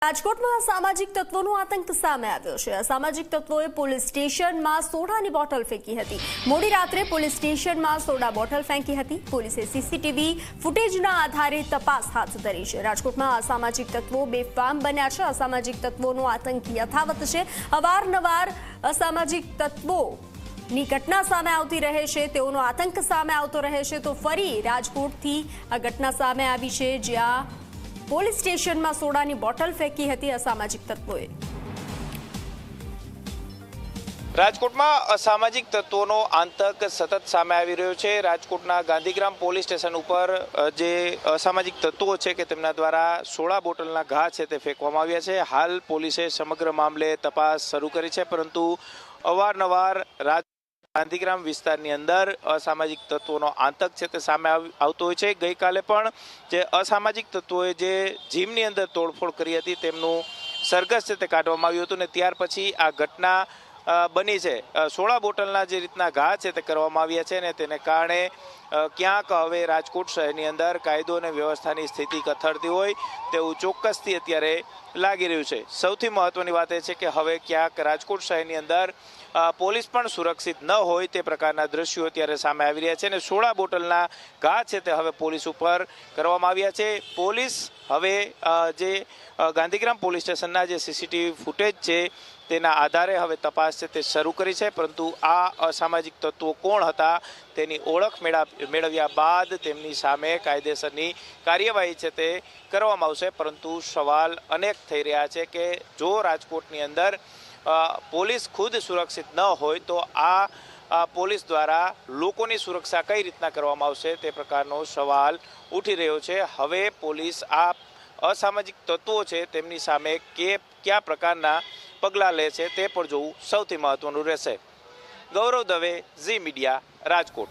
રાજકોટમાં અસામાજિક તત્વોનો આતંક સામે આવ્યો છે। અસામાજિક તત્વોએ પોલીસ સ્ટેશનમાં સોડાની બોટલ ફેંકી હતી। મોડી રાત્રે પોલીસ સ્ટેશનમાં સોડા બોટલ ફેંકી હતી। પોલીસે સીસીટીવી ફૂટેજના આધારે તપાસ હાથ ધરી છે। રાજકોટમાં અસામાજિક તત્વો બેફામ બન્યા છે। અસામાજિક તત્વોનો આતંક યથાવત છે। અવારનવાર અસામાજિક તત્વોની ઘટના સામે આવતી રહે છે, તેઓનો આતંક સામે આવતો રહે છે। તો ફરી રાજકોટથી આ ઘટના સામે આવી છે, જ્યાં પોલીસ સ્ટેશનમાં સોડાની બોટલ ફેંકી હતી અસામાજિક તત્વોએ। રાજકોટમાં અસામાજિક તત્વોનો આતંક સતત સામે આવી રહ્યો છે। રાજકોટના ગાંધીગ્રામ પોલીસ સ્ટેશન ઉપર જે અસામાજિક તત્વો છે કે તેમના દ્વારા સોડા બોટલના ઘા છે તે ફેંકવામાં આવ્યા છે। હાલ પોલીસે સમગ્ર મામલે તપાસ શરૂ કરી છે, પરંતુ અવારનવાર ગાંધીગ્રામ વિસ્તારની અંદર અસામાજિક તત્વોનો આતંક છે તે સામે આવતો હોય છે। ગઈકાલે પણ જે અસામાજિક તત્વોએ જે જીમની અંદર તોડફોડ કરી હતી તેમનું સરઘસ છે તે કાઢવામાં આવ્યું હતું, ને ત્યાર પછી આ ઘટના બની છે। સોડા બોટલના જે રીતના ઘા છે તે કરવામાં આવ્યા છે, ને તેને કારણે ક્યાંક હવે રાજકોટ શહેરની અંદર કાયદો અને વ્યવસ્થાની સ્થિતિ કથળતી હોય તેવું ચોક્કસથી અત્યારે લાગી રહ્યું છે। સૌથી મહત્વની વાત એ છે કે હવે ક્યાંક રાજકોટ શહેરની અંદર પોલીસ પણ સુરક્ષિત ન હોય તે પ્રકારના દ્રશ્યો અત્યારે સામે આવી રહ્યા છે, અને સોડા બોટલના ઘા છે તે હવે પોલીસ ઉપર કરવામાં આવ્યા છે। પોલીસ હવે જે ગાંધીગ્રામ પોલીસ સ્ટેશનના જે સીસીટીવી ફૂટેજ છે તેના આધારે હવે તપાસ છે તે શરૂ કરી છે, પરંતુ આ અસામાજિક તત્વો કોણ હતા તેની ઓળખ મેળવ્યા બાદ તેમની સામે કાયદેસરની કાર્યવાહી છે તે કરવામાં આવશે। પરંતુ સવાલ અનેક થઈ રહ્યા છે કે જો રાજકોટની અંદર પોલીસ ખુદ સુરક્ષિત ન હોય તો આ પોલીસ દ્વારા લોકોની સુરક્ષા કઈ રીતના કરવામાં આવશે તે પ્રકારનો સવાલ ઉઠી રહ્યો છે। હવે પોલીસ આ અસામાજિક તત્વો છે તેમની સામે કયા પ્રકારના પગલાં લે છે તે પણ જોવું સૌથી મહત્વનું રહેશે। ગૌરવ દવે, ઝી મીડિયા, રાજકોટ।